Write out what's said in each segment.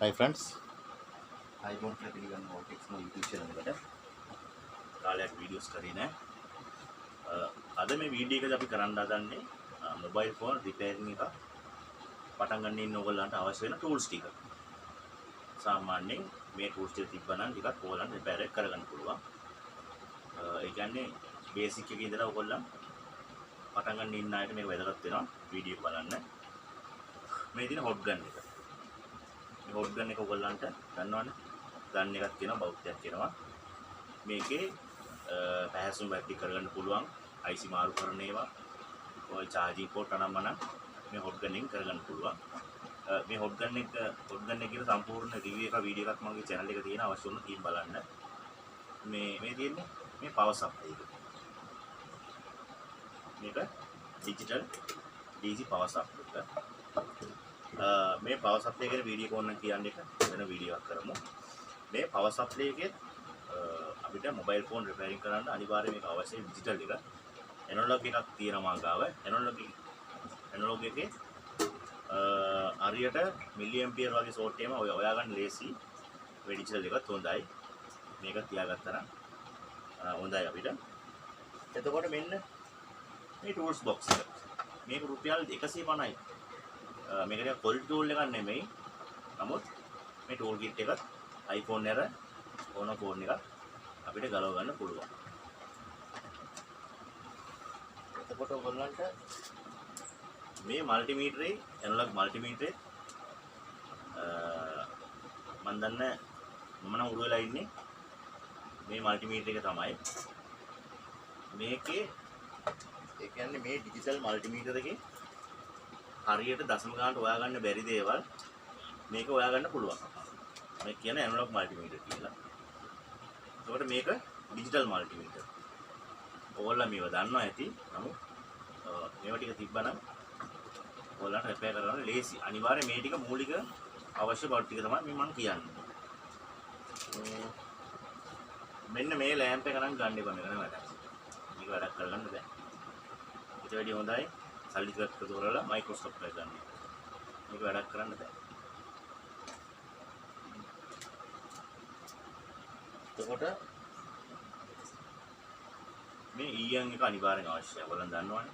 Hi friends, iPhone පිළිගන්න ඔපික්ස් નો YouTube channel එකට කාලයක් වීඩියෝස් කරේ නෑ. අද මේ වීඩියෝ එකද අපි කරන්න හදන්නේ මොබයිල් ෆෝන් රිපෙයාරින් එක පටන් ගන්න ඉන්න ඕගොල්ලන්ට අවශ්‍ය වෙන ටූල්ස් ටික. සාමාන්‍යයෙන් මේ ටූල්ස් ටික තිබ්බනම් ටිකක් ඕගොල්ලන්ට රිපෙයාර් එක කරගන්න පුළුවන්. ඒ කියන්නේ බේසික් එකේ ඉඳලා ඕගොල්ලන් පටන් ගන්න ඉන්න අයට මේක වැදගත් වෙනවා. වීඩියෝ බලන්න. මේ දින හොට් ගන් එක. මේ හොට් ගන් එක ඕගොල්ලන්ට ගන්නවනේ. ගන් එකක් තියෙනවා බෞද්ධයක් කියනවා. මේකේ පැහැසුම් වැඩි කරගන්න පුළුවන් IC මාරු කරන ඒවා ඔය charging port අනම්මන මේ hot gun එකෙන් කරගන්න පුළුවන්. මේ hot gun එක කියන සම්පූර්ණ review එක වීඩියෝ එකක් මගේ channel එකේ තියෙන අවශ්‍ය වුණොත් කීම් බලන්න. මේ තියෙන්නේ මේ power supply එක. මේක digital DC power supply එක. මේ power supply ගැන වීඩියෝ කොන්න කියන්නේ වෙන වීඩියෝ එකක් කරමු. මේ power supply එකේ අපිට මොබයිල් ෆෝන් රිපෙයාරින් කරන්න අනිවාර්යයෙන් මේක අවශ්‍යයි ඩිජිටල් එක. ඇනලොග් එකක් තියෙනවා ගාව. ඇනලොග් එකේ හරියට මිලි ඇම්පියර් වගේ ෂෝට් එකම ඔය හොයාගන්න ලේසි. මේ ඩිජිටල් එකත් හොඳයි. මේක තියාගත්තා නම් හොඳයි අපිට. එතකොට මෙන්න මේ ටූල්ස් බොක්ස් එක. මේක රුපියල් 150යි. මේක ටික ක්වොලිටි ටූල් එකක් නෙමෙයි. නමුත් මේ ටූල් කිට් එකත් iPhone එක ඕන ෆෝන් එකක් අපිට ගලව ගන්න පුළුවන්. එතකොට ඔයගොල්ලන්ට මේ මල්ටිමීටරේ ඇනලොග් මල්ටිමීටරේ මම දන්නේ මම නම් උරු වෙලා ඉන්නේ මේ මල්ටිමීටර එක තමයි. මේකේ ඒ කියන්නේ මේ ඩිජිටල් මල්ටිමීටර එකේ හරියට දශම ගානට හොයාගන්න බැරි දේවල් මේක හොයාගන්න පුළුවන්. මේ කියන්නේ ඇනලොග් මල්ටිමීටර කියලා. එතකොට මේක ඩිජිටල් මල්ටිමීටර්. ඕගොල්ලෝ මේව දන්නවා ඇති. නමුත් මේවා ටික තිබ්බනම් ඕගොල්ලන්ට රිපෙයාර් කරන්න ලේසි. අනිවාර්යයෙන් මේ ටික මූලික අවශ්‍ය බව ටික තමයි මම කියන්නේ. මෙන්න මේ ලෑම්ප් එක නම් ගන්න එපා. මේක නෑ වැඩක්. මේක වැඩක් කරගන්න බෑ. ඊට වැඩිය හොඳයි සල්ලි ටිකක් එකතු කරලා මයික්‍රොස්කෝප් එක ගන්න. මේක වැඩක් කරන්න බෑ. එතකොට මේ EM එක අනිවාර්යෙන් අවශ්‍යයි. ඔයගොල්ලන් දන්නවනේ.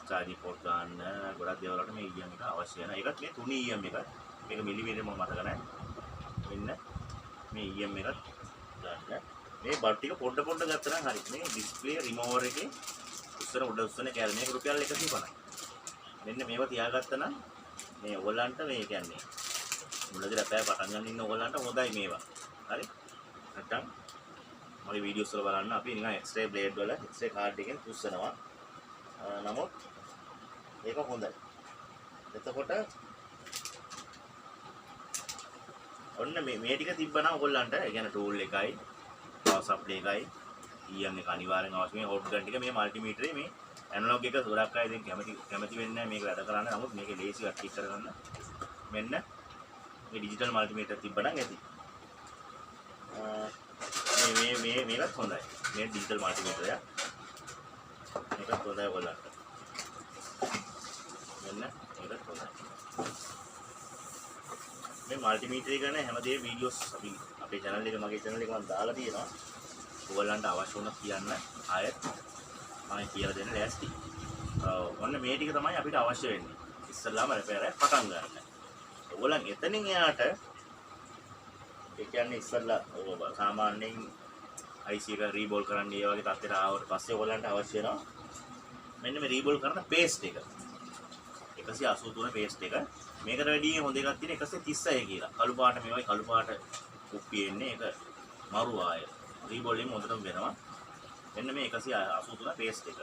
charging port ගන්න ගොඩක් දේවල් වලට මේ EM එක අවශ්‍ය වෙනවා. ඒකත් මේ 3 EM එක. මේක මිලිමීටර මම මතක නැහැ. මෙන්න මේ EM එකත් ගන්න. මේ බඩ් ටික පොඩ ගත්තා නම් හරි. මේ ඩිස්ප්ලේ රිමූවර් එකේ උස්සන කැල මේක රුපියල් 150යි. මෙන්න මේවා තියාගත්තා නම් මේ ඔයගොල්ලන්ට මේ කියන්නේ මුලදී රැපෑ පටන් ගන්න ඉන්න ඔයගොල්ලන්ට හොඳයි මේවා. හරි? නැත්තම් මගේ වීඩියෝස් වල බලන්න අපි නිකන් එක්ස්රේ බ්ලේඩ් වල එක්ස්රේ කාඩ් එකෙන් පුස්සනවා. නමුත් ඒක හොඳයි. එතකොට ඔන්න මේ ටික තිබ්බනම් ඔයගොල්ලන්ට ඒ කියන්නේ ටූල් එකයි, පවර් සප්ලයි එකයි, EM එක අනිවාර්යෙන් අවශ්‍ය මේ හොට් ගන් ටික මේ මල්ටිමීටරේ මේ ඇනලොග් එක ගොඩක් අය ඉතින් කැමති වෙන්නේ නැහැ මේක වැඩ කරන්න. නමුත් මේකේ ලේසි වත් ටික කරගන්න. මෙන්න මේ ඩිජිටල් මල්ටිමීටර් තිබ්බනම් ඇති. මේකත් හොඳයි. මේ ඩිජිටල් මල්ටිමීටර් එක. මේකත් හොඳයි ඔයගොල්ලන්ට. මෙන්න මේකත් හොඳයි. මේ මල්ටිමීටර් එක ගැන හැමදේම වීඩියෝස් අපි අපේ channel එක මගේ channel එක මම දාලා තියෙනවා. ඔයගොල්ලන්ට අවශ්‍ය වුණොත් කියන්න ආයෙත් මම කියලා දෙන්න ලෑස්ති. ඔන්න මේ ටික තමයි අපිට අවශ්‍ය වෙන්නේ. ඉස්සල්ලාම රිපෙයාර් එක පටන් ගන්න. ඔයගොල්ලන් එතනින් එහාට ඒ කියන්නේ ඉස්සල්ලා සාමාන්‍යයෙන් IC එක රීබෝල් කරන්න ඒ වගේ තත්ත්වයට ආවට පස්සේ ඔයගොල්ලන්ට අවශ්‍ය වෙනවා මෙන්න මේ රීබෝල් කරන පේස්ට් එක 183 පේස්ට් එක. මේකට වැඩි හොඳ එකක් තියෙන 136 කියලා. කළු පාට මේවයි කළු පාට කුප්පියේ එන්නේ ඒක මරු ආය. රීබෝල් එකෙන් හොඳටම වෙනවා. මෙන්න මේ 183 පේස්ට් එක.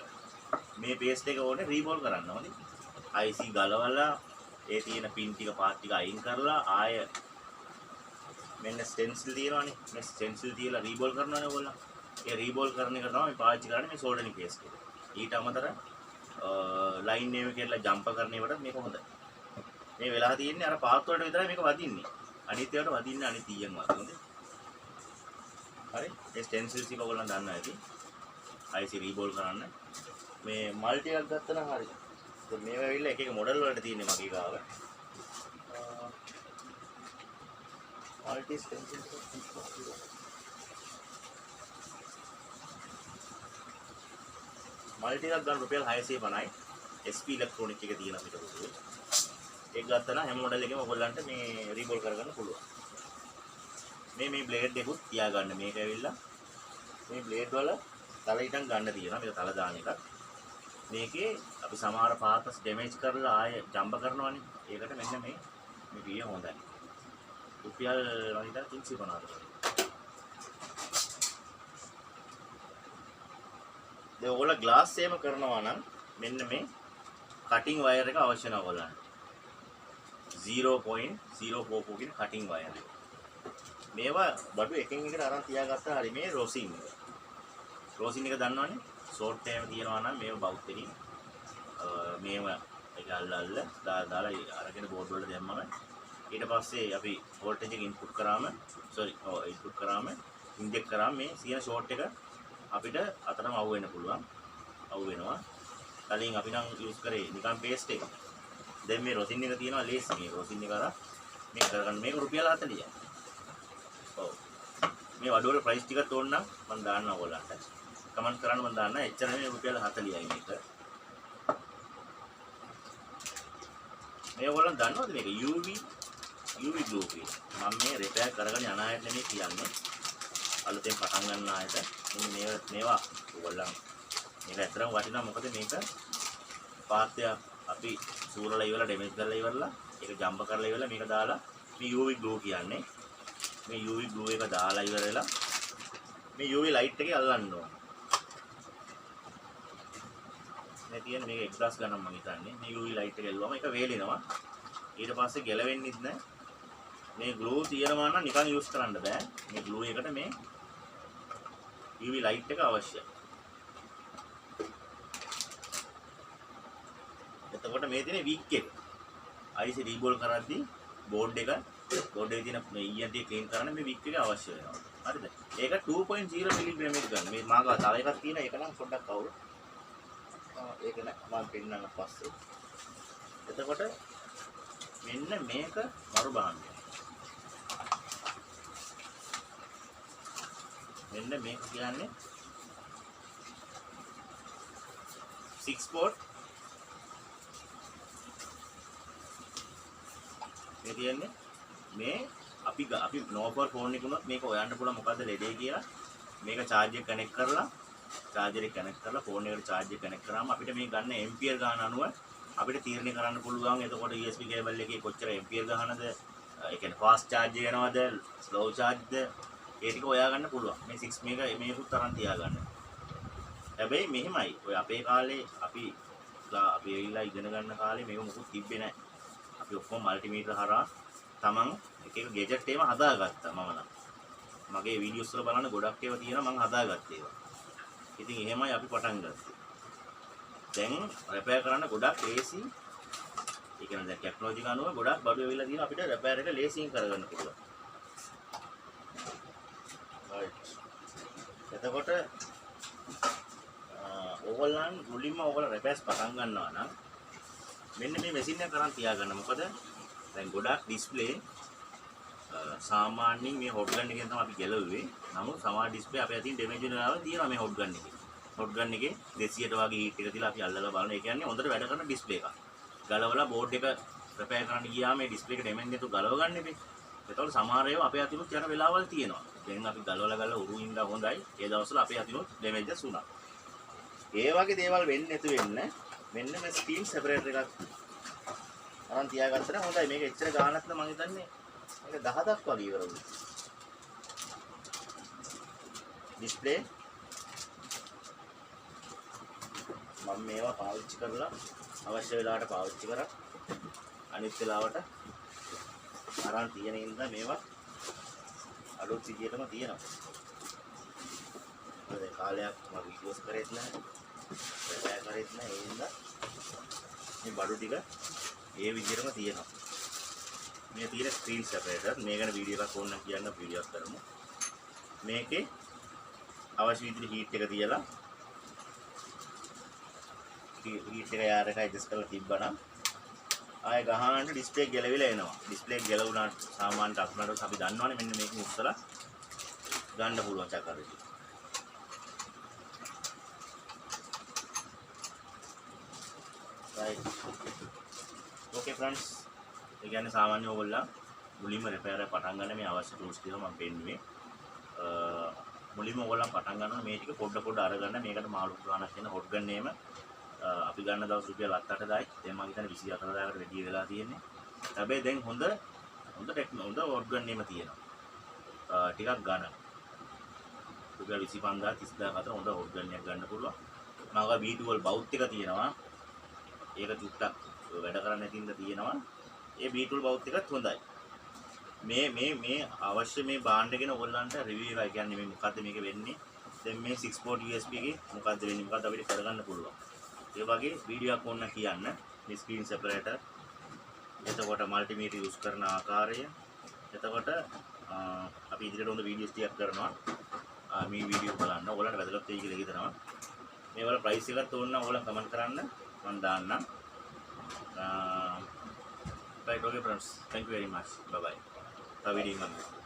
මේ පේස්ට් එක ඕනේ රීබෝල් කරන්න ඕනේ. IC ගලවලා ඒ තියෙන පින් ටික පාත් ටික අයින් කරලා ආය මෙන්න ස්ටෙන්සිල් තියෙනවානේ. මේ ස්ටෙන්සිල් තියලා රීබෝල් කරනවානේ ඔයගොල්ලෝ. ඒ රීබෝල් කරන එක තමයි පාවිච්චි කරන්නේ මේ සෝල්ඩරින් පේස්ට් එක. ඊට අමතර ලයින් නේම කියලා ජම්ප් කරන ඒවට මේක හොඳයි. මේ වෙලා තියෙන්නේ අර පාත් වලට විතරයි මේක වදින්නේ. අනිත් ඒවාට වදින්නේ අනිත් ඊයෙන් වගේ හොඳයි. හරි. මේ ස්ටෙන්සිල්ස් ටික ඔයගොල්ලෝ දන්නවා ඇති. IC රීබෝල් කරන්න. මේ මල්ටි එකක් ගත්තා නම් හරි. දැන් මේවා ඇවිල්ලා එක එක මොඩල් වලට තියෙන්නේ මගේ ගාව. multi extension multi එකක් ගන්න රුපියල් 650යි SP ඉලෙක්ට්‍රොනික එක තියෙන අපිට පොදුවේ ඒක ගත්තා නම් හැම මොඩල් එකෙම ඔයගොල්ලන්ට මේ රීබෝල් කරගන්න පුළුවන් මේ බ්ලේඩ් එකකුත් තියාගන්න මේක ඇවිල්ලා මේ බ්ලේඩ් වල තල ඉටන් ගන්න තියෙනවා මේක තල දාන එකක් මේකේ අපි සමහර පාර්ට්ස් ඩැමේජ් කරලා ආයෙ ජම්බ කරනවානේ ඒකට මෙන්න මේ පිය හොඳයි රුපියල් මම හිතන්නේ 350කට දැන් ඔයගොල්ලෝ ග්ලාස් සේම කරනවා නම් මෙන්න මේ කටින් වයර් එක අවශ්‍ය නැහැ ඔයගොල්ලන්ට 0.044 කියන කටින් වයර් එක මේවා බඩු එකෙන් එකට අරන් තියාගත්තා හරි මේ රොසින් එක දන්නවනේ ෂෝට් ටයිම් තියනවා නම් මේව බවුත්තරින් මේව ඒක අල්ලලා දාලා අරගෙන බෝඩ් වලට දැම්මම ඊට පස්සේ අපි වෝල්ටේජ් එක ඉන්පුට් කරාම ඉන්ජෙක්ට් කරාම මේ සියන ෂෝට් එක අපිට අතරම අවු වෙන්න පුළුවන් අවු වෙනවා කලින් අපි නම් යූස් කරේ නිකන් පේස්ට් එක දැන් මේ රොසින් එක තියෙනවා ලේසි මේ රොසින් එක අර මේක කරගන්න මේක රුපියල් 40යි ඔව් මේ වඩුවල ප්‍රයිස් ටිකක් ඕන නම් මම දාන්නවා ඔයගොල්ලන්ට කමෙන්ට් කරන්න මම දාන්න එච්චර නෙමෙයි රුපියල් 40යි මේක මේ ඔයගොල්ලන් දන්නවද මේක UV glue කියලා මම මේ රිපෙයාර් කරගෙන යන අයට නෙමෙයි කියන්නේ අලුතෙන් පටන් ගන්න අයට මේවා ඔයගොල්ලන් මේක ඇත්තටම වටිනවා මොකද මේක පාත්‍ය අපි සූරලා ඉවරලා ඩැමේජ් කරලා ඉවරලා ඒක ජම්බ කරලා ඉවරලා මේක දාලා මේ UV glue කියන්නේ මේ UV glue එක දාලා ඉවර වෙලා මේ UV light එකේ අල්ලන්න ඕන මේ තියෙන මේක එක්ස්ට්‍රාස් ගන්න මම හිතන්නේ මේ UV light එක එල්ලුවම ඒක වේලෙනවා ඊට පස්සේ ගැලවෙන්නෙත් නැහැ මේ glue තියනවා නම් නිකන් යූස් කරන්න බෑ මේ glue එකට මේ UV light එක අවශ්‍යයි එතකොට මේ තියෙන wick එක IC රීබෝල් කරද්දී බෝඩ් එකේ තියෙන මේ ENT ක්ලීන් කරන්න මේ wick එක අවශ්‍ය වෙනවා හරිද ඒක 2.0 මිලිග්‍රෑම් එක ගන්න මේ මාගා තව එකක් තියෙන ඒක නම් පොඩ්ඩක් කවුරු ඒක නෑ මම පෙන්නන්න පස්සේ එතකොට මෙන්න මේක මරු බාන්න මෙන්න මේක කියන්නේ 6 port මේ කියන්නේ මේ අපි නෝපර් ෆෝන් එක උනොත් මේක හොයන්න පුළුවන් මොකද්ද ලෙඩේ කියලා මේක charge එක කනෙක්ට් කරලා charger එක කනෙක්ට් කරලා ෆෝන් එකට charge එක කනෙක්ට් කරාම අපිට මේ ගන්න ampere ගාන අනුව අපිට තීරණය කරන්න පුළුවන් එතකොට USB cable එකේ කොච්චර ampere ගානද ඒ කියන්නේ fast charge වෙනවද slow charge ද ඒ ටික හොයාගන්න පුළුවන් මේ 6 මේකුත් තරම් තියාගන්න හැබැයි මෙහෙමයි ඔය අපේ කාලේ අපි ඇවිල්ලා ඉගෙන ගන්න කාලේ මේක මොකුත් තිබ්බේ නැහැ අපි ඔක්කොම මල්ටිමීටර් හරහා තමන් එක ගැජට් ඒවා හදාගත්තා මම නම් මගේ වීඩියෝස් වල බලන්න ගොඩක් ඒවා තියෙනවා මම හදාගත්තා ඒවා ඉතින් එහෙමයි අපි පටන් ගත්තේ දැන් රිපෙයාර් කරන්න ගොඩක් ලේසි ඒ කියන්නේ දැන් ටෙක්නොලොජි ගානුව ගොඩක් බඩු වෙවිලා තියෙනවා අපිට රිපෙයාර් එක ලේසියෙන් කරගන්න පුළුවන් right එතකොට ඕගොල්ලන් මුලින්ම ඕගොල්ලෝ රිපෙයාර්ස් පටන් ගන්නවා නම් මෙන්න මේ මැෂින් එක කරන් තියාගන්න මොකද දැන් ගොඩක් ඩිස්ප්ලේ සාමාන්‍යයෙන් මේ හොට් ගන් එකෙන් තමයි අපි ගැලවුවේ නමුත් සමහර ඩිස්ප්ලේ අපේ අතින් ඩැමේජ් වෙනවා තියෙනවා මේ හොට් ගන් එකේ හොට් ගන් එකේ 200ට වගේ හීට් එක තියලා අපි අල්ලලා බලන ඒ කියන්නේ හොඳට වැඩ කරන ඩිස්ප්ලේ එකක් ගලවලා බෝඩ් එක රිපෙයාර් කරන්න ගියාම මේ ඩිස්ප්ලේ එක ඩැමේජ් නැතුව ගලව ගන්න ඉතින් ඒතකොට සමහර ඒවා අපේ අතිනුත් යන වෙලාවල් තියෙනවා දැන් අපි ගලවලා උරු ඉඳලා හොඳයි ඒ දවස්වල අපේ අතිනුත් ඩැමේජස් වුණා ඒ වගේ දේවල් වෙන්නේ නැතු වෙන්න මෙන්න මේ ස්ක්‍රීන් සෙපරේටර් එකක් අරන් තියාගත්තට හොඳයි මේක එච්චර ගානක් නෑ මම හිතන්නේ මේක 10ක් වගේ ඉවර වුණා ඩිස්ප්ලේ මම මේවා පාවිච්චි කරලා අවශ්‍ය වෙලාවට පාවිච්චි කරා අනිත් වෙලාවට අරන් තියෙන ඉඳලා මේවා අලුත් විදියටම තියෙනවා මොකද කාලයක් මම වීඩියෝස් කරේත් නැහැ රිපෙයාර් කරේත් නැහැ ඒ හින්දා මේ බඩු ටික ඒ විදිහටම තියෙනවා මේ තියෙන ස්ක්‍රීන් සෙපරේටර් මේ ගැන වීඩියෝ එකක් ඕන නම් කියන්න වීඩියෝ එකක් කරමු මේකේ අවශ්‍ය විදිහට හීට් එක තියලා හීට් එක යාර එක ඇඩ්ජස්ට් කරලා තිබ්බනම් ආය ගහනට ඩිස්ප්ලේ එක ගැලවිලා එනවා. ඩිස්ප්ලේ එක ගැලවුණාට සාමාන්‍ය අකුණට අපි දන්නවනේ මෙන්න මේක උස්සලා ගන්න පුළුවන් චකරේ. right. okay friends. ඒ කියන්නේ සාමාන්‍ය ඕගොල්ලෝ මුලින්ම රිපෙයාර් එක පටන් ගන්න මේ අවශ්‍ය ටූල්ස් ටික මම පෙන්නුවේ. මුලින්ම ඕගොල්ලෝ පටන් ගන්නවා මේ ටික පොඩ අරගන්න මේකට මාළු ගානක් කියන හොට් ගන් නේම අපි ගන්න දවස් රුපියල් 7-8 දායි. දැන් මම හිතන්නේ 24000කට වැඩි වෙලා තියෙන්නේ. හැබැයි දැන් හොඳ හොට් ගන් නේම තියෙනවා. ටිකක් ගන්න. රුපියල් 25000 30000 අතර හොඳ හොට් ගන් එකක් ගන්න පුළුවන්. මම ගා B12 බවුට් එක තියෙනවා. ඒක චුට්ටක් වැඩ කරන්න නැතිඳ තියෙනවා. ඒ B12 බවුට් එකත් හොඳයි. මේ අවශ්‍ය මේ බාන්ඩ් එකේන ඔයගොල්ලන්ට රිවිව් එකයි කියන්නේ මේ මොකද්ද මේක වෙන්නේ. දැන් මේ 6 port USB එකේ මොකද්ද වෙන්නේ මොකද්ද අපිට කරගන්න පුළුවන්. ඒ වගේ වීඩියෝ එකක් ඕන කියන්න මේ ස්ක්‍රීන් සෙපරේටර් එතකොට මල්ටිමීටර් යූස් කරන ආකාරය එතකොට අපි ඉදිරියට හොඳ වීඩියෝස් ටිකක් කරනවා. මේ වීඩියෝ බලන්න ඔයගොල්ලන්ට වැදගත් වෙයි කියලා හිතනවා. මේ වල ප්‍රයිස් එකත් ඕන නම් ඔයගොල්ලන් කමෙන්ට් කරන්න මම දාන්නම්. right okay friends, thank you very much, bye bye. Tawidi man.